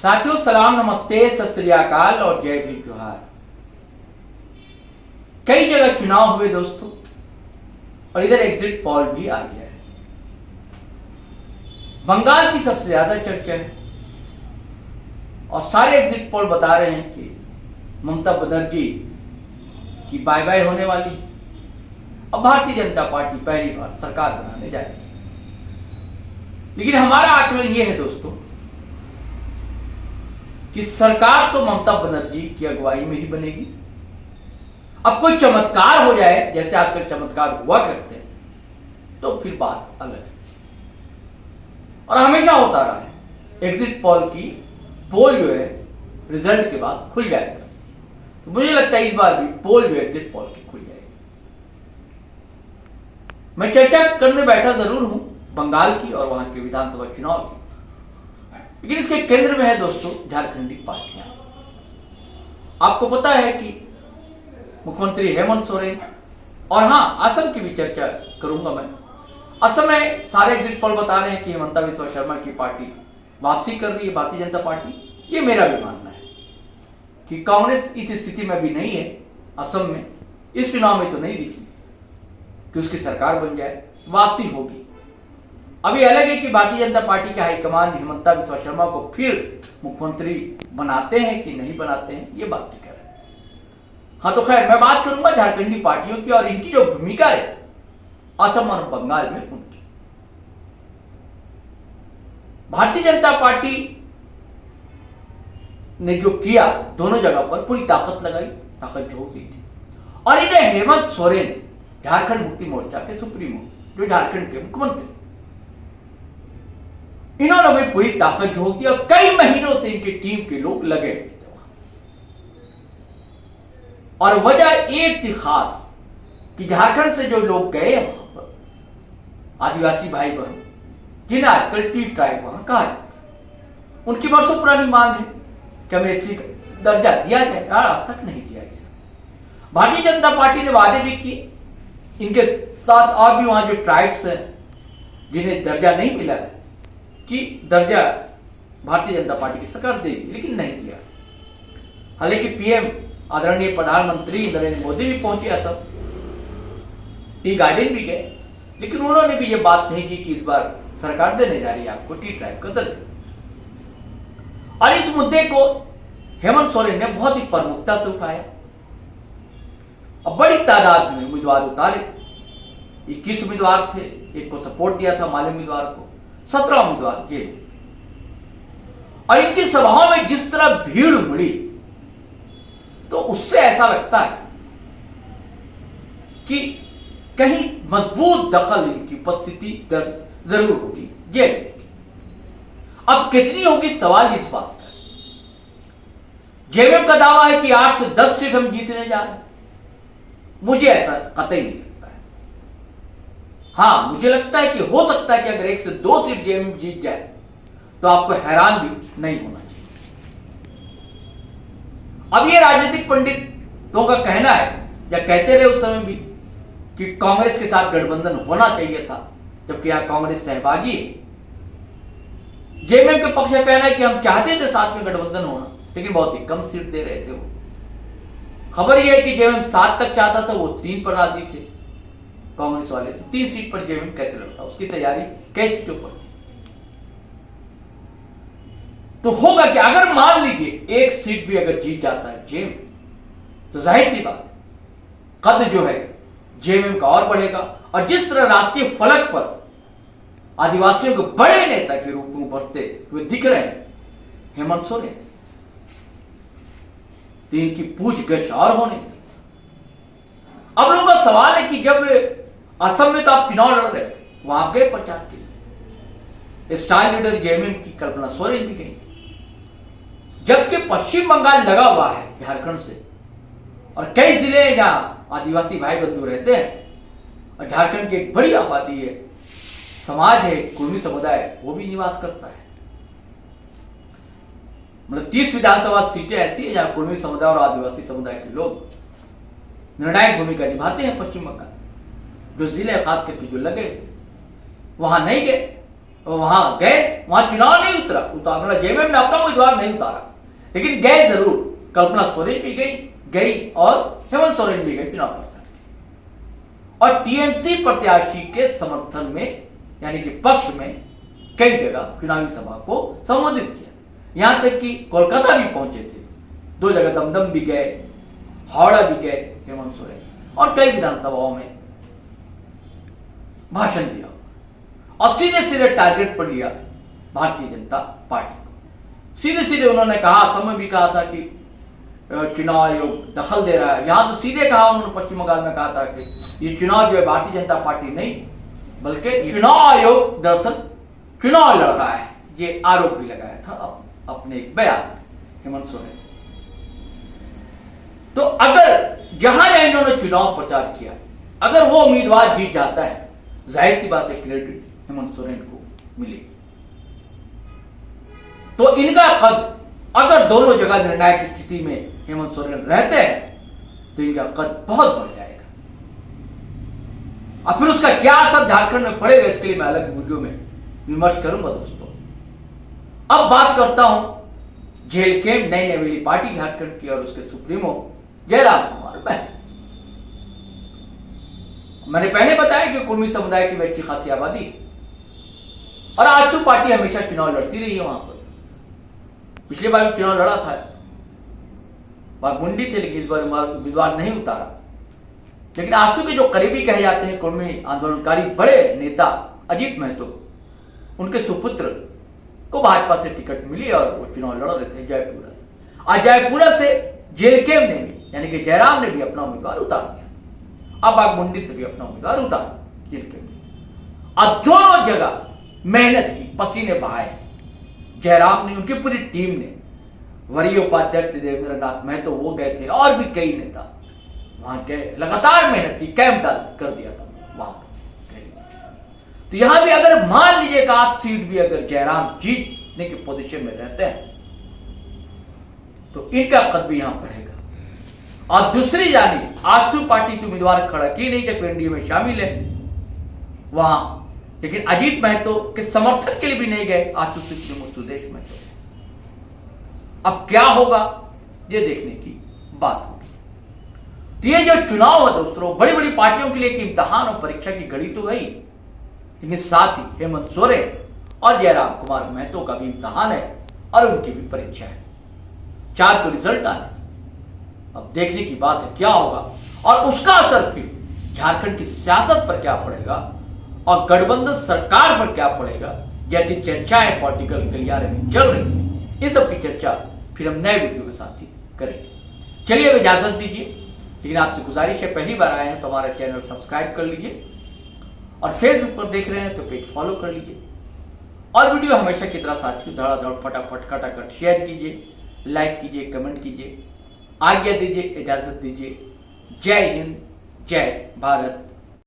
साथियों सलाम, नमस्ते, सत श्री अकाल और जय भीम जोहार। कई जगह चुनाव हुए दोस्तों, और इधर एग्जिट पोल भी आ गया है। बंगाल की सबसे ज्यादा चर्चा है और सारे एग्जिट पोल बता रहे हैं कि ममता बनर्जी की बाय बाय होने वाली है और भारतीय जनता पार्टी पहली बार सरकार बनाने जा रही है। लेकिन हमारा आकलन यह है दोस्तों कि सरकार तो ममता बनर्जी की अगुवाई में ही बनेगी। अब कोई चमत्कार हो जाए, जैसे आजकल चमत्कार हुआ करते हैं, तो फिर बात अलग है। और हमेशा होता रहा है, एग्जिट पोल की पोल जो है रिजल्ट के बाद खुल जाएगा। तो मुझे लगता है इस बार भी पोल जो एग्जिट पोल की खुल जाएगी। मैं चर्चा करने बैठा जरूर हूं बंगाल की और वहां के विधानसभा चुनाव की, लेकिन इसके केंद्र में है दोस्तों झारखंडी पार्टियां। आपको पता है कि मुख्यमंत्री हेमंत सोरेन, और हां असम की भी चर्चा करूंगा मैं। असम में सारे एग्जिट पोल बता रहे हैं कि हिमंता बिस्वा शर्मा की पार्टी वापसी कर रही है, भारतीय जनता पार्टी। ये मेरा भी मानना है कि कांग्रेस इस स्थिति में भी नहीं है। असम में इस चुनाव में तो नहीं दिखी कि उसकी सरकार बन जाए, वापसी होगी। अभी अलग है कि भारतीय जनता पार्टी के हाईकमान हिमंता बिस्वा शर्मा को फिर मुख्यमंत्री बनाते हैं कि नहीं बनाते हैं, ये बात दिक्कत है। हाँ, तो खैर मैं बात करूंगा झारखंडी पार्टियों की और इनकी जो भूमिका है असम और बंगाल में उनकी। भारतीय जनता पार्टी ने जो किया, दोनों जगह पर पूरी ताकत लगाई, ताकत झोंक दी थी। और इन्हें हेमंत सोरेन, झारखंड मुक्ति मोर्चा के सुप्रीमो, जो झारखंड के मुख्यमंत्री, इन्होंने भी पूरी ताकत झोंक दी और कई महीनों से इनकी टीम के लोग लगे हुए थे वहां। और वजह एक थी खास कि झारखंड से जो लोग गए वहां पर, आदिवासी भाई बहन, जिन्हें आजकल टी ट्राइब वहां कहा जाता है, उनकी वर्षों पुरानी मांग है कि हमें एससी दर्जा दिया जाए, यार आज तक नहीं दिया गया। भारतीय जनता पार्टी ने वादे भी किए, इनके साथ और भी वहां जो ट्राइब्स हैं जिन्हें दर्जा नहीं मिला है, कि दर्जा भारतीय जनता पार्टी की सरकार देगी, लेकिन नहीं दिया। हालांकि पीएम आदरणीय प्रधानमंत्री नरेंद्र मोदी भी पहुंचे असम, टी गार्डन भी गए, लेकिन उन्होंने भी यह बात नहीं की कि इस बार सरकार देने जा रही है आपको टी ट्राइब का दर्जा। और इस मुद्दे को हेमंत सोरेन ने बहुत ही प्रमुखता से उठाया और बड़ी तादाद में उम्मीदवार उतारे। 21 उम्मीदवार थे, एक को सपोर्ट दिया था माले उम्मीदवार को, 17 उम्मीदवार जेल। और इनकी सभाओं में जिस तरह भीड़ उमड़ी, तो उससे ऐसा लगता है कि कहीं मजबूत दखल इनकी उपस्थिति जरूर होगी जेल की। अब कितनी होगी सवाल इस बात का। जेएमएम का दावा है कि 8 से 10 सीट हम जीतने जा रहे हैं। मुझे ऐसा कतई नहीं लगता है। हाँ, मुझे लगता है कि हो सकता है कि अगर 1 से 2 सीट जेएमएम जीत जाए तो आपको हैरान भी नहीं होना चाहिए। अब ये राजनीतिक पंडितों का कहना है, या कहते रहे उस समय भी, कि कांग्रेस के साथ गठबंधन होना चाहिए था, जबकि यहां कांग्रेस सहभागी है। जेएमएम के पक्ष का कहना है कि हम चाहते थे साथ में गठबंधन होना, लेकिन बहुत ही कम सीट दे रहे थे वो। खबर यह है कि जेएमएम 7 तक चाहता था, वो 3 पर राजी थे कांग्रेस वाले। तो 3 सीट पर जेएमएम कैसे लड़ता, उसकी तैयारी कई सीटों पर थी। तो होगा कि अगर मान लीजिए 1 सीट भी अगर जीत जाता है जेएमएम, तो जाहिर सी बात है कद जो है जेएमएम का और बढ़ेगा। और जिस तरह राष्ट्रीय फलक पर आदिवासियों के बड़े नेता के रूप में उभरते हुए दिख रहे हैं हेमंत सोरेन, तो इनकी पूछगछ और होने थी। अब लोगों का सवाल है कि जब असम में तो आप चुनाव लड़ रहे थे, वहां गए प्रचार के लिए, स्टार लीडर जेएमएम की कल्पना सोरेन भी गई थी, जबकि पश्चिम बंगाल लगा हुआ है झारखंड से, और कई जिले हैं जहां आदिवासी भाई बंधु रहते हैं, और झारखंड की एक बड़ी आबादी है, समाज है, कुर्मी समुदाय, वो भी निवास करता है। मतलब 30 विधानसभा सीटें ऐसी है जहां कुर्मी समुदाय और आदिवासी समुदाय के लोग निर्णायक भूमिका निभाते हैं। पश्चिम बंगाल जो जिले खास करके जो लगे वहां नहीं गए, वहां गए, वहां चुनाव नहीं उतारा, जेएमएम ने अपना उम्मीदवार नहीं उतारा, लेकिन गए जरूर। कल्पना सोरेन भी गई और हेमंत सोरेन भी गए चुनाव प्रचार के, और टीएमसी प्रत्याशी के समर्थन में यानी कि पक्ष में कई जगह चुनावी सभा को संबोधित किया। यहां तक कि कोलकाता भी पहुंचे थे, 2 जगह दमदम भी गए, हावड़ा भी गए हेमंत सोरेन, और कई विधानसभाओं में भाषण दिया और सीधे सीधे टारगेट पर लिया भारतीय जनता पार्टी को। सीधे सीधे उन्होंने कहा, समय भी कहा था कि चुनाव आयोग दखल दे रहा है। यहां तो सीधे कहा उन्होंने, पश्चिम बंगाल में कहा था कि ये चुनाव जो है भारतीय जनता पार्टी नहीं बल्कि चुनाव आयोग दरअसल चुनाव लड़ रहा है, ये आरोप भी लगाया था अपने एक बयान हेमंत सोरेन। तो अगर जहां जहां इन्होंने चुनाव प्रचार किया, अगर वो उम्मीदवार जीत जाता है, जाहिर सी बात है क्रेडिट हेमंत सोरेन को मिलेगी। तो इनका कद, अगर दोनों जगह निर्णायक स्थिति में हेमंत सोरेन रहते हैं तो इनका कद बहुत बढ़ जाएगा। और फिर उसका क्या असर झारखंड में पड़ेगा, इसके लिए मैं अलग वीडियो में विमर्श करूंगा दोस्तों। अब बात करता हूं जेएलके नई नवेली पार्टी झारखंड की और उसके सुप्रीमो जयराम कुमार महतो। मैंने पहले बताया कि कुर्मी समुदाय की अच्छी खासी आबादी है और आजसू पार्टी हमेशा चुनाव लड़ती रही है वहां पर। पिछले बार भी चुनाव लड़ा था, बार मुंडी थे, लेकिन इस बार उम्मीदवार नहीं उतारा। लेकिन आजसू के जो करीबी कहे जाते हैं कुर्मी आंदोलनकारी बड़े नेता अजीत महतो, उनके सुपुत्र को भाजपा से टिकट मिली और वो चुनाव लड़ रहे थे जयपुरा से। और जयपुरा से जेएलके ने भी यानी कि जयराम ने भी अपना उम्मीदवार उतार दिया। अब बागमुंडी से भी अपना उम्मीदवार उतारा जेएलके ने। और दोनों जगह मेहनत की, पसीने बहाए जयराम ने, उनकी पूरी टीम ने। वरीय उपाध्यक्ष देवेंद्र नाथ महतो वो गए थे और भी कई नेता वहां गए, लगातार मेहनत की, कैंप डाल कर दिया था वहां पर। तो यहां भी अगर मान लीजिए 8 सीट भी अगर जयराम जीतने की पोजीशन में रहते हैं तो इनका कद भी यहां बढ़ेगा। और दूसरी जानी आजसू पार्टी की उम्मीदवार खड़ा की नहीं जब एनडीए में शामिल है वहां, लेकिन अजीत महतो के समर्थन के लिए भी नहीं गए आजसू सुप्रीमो सुदेश महतो। अब क्या होगा ये देखने की बात होगी। तो ये जो चुनाव है दोस्तों, बड़ी बड़ी पार्टियों के लिए एक इम्तिहान और परीक्षा की घड़ी तो है ही, लेकिन साथ ही हेमंत सोरेन और जयराम कुमार महतो का भी इम्तिहान है और उनकी भी परीक्षा है। 4 को रिजल्ट आने, अब देखने की बात है क्या होगा और उसका असर फिर झारखंड की सियासत पर क्या पड़ेगा और गठबंधन सरकार पर क्या पड़ेगा। जैसी चर्चाएं पॉलिटिकल गलियारे में चल रही है, इस सब की चर्चा फिर हम नए वीडियो के साथ ही करेंगे। चलिए अब इजाजत दीजिए, लेकिन आपसे गुजारिश है पहली बार आए हैं तो हमारा चैनल सब्सक्राइब कर लीजिए और फेसबुक पर देख रहे हैं तो पेज फॉलो कर लीजिए और वीडियो हमेशा की तरह साथियों धड़ाधड़ फटाफट खटाखट शेयर कीजिए, लाइक कीजिए, कमेंट कीजिए। आज्ञा दीजिए, इजाजत दीजिए। जय हिंद, जय भारत।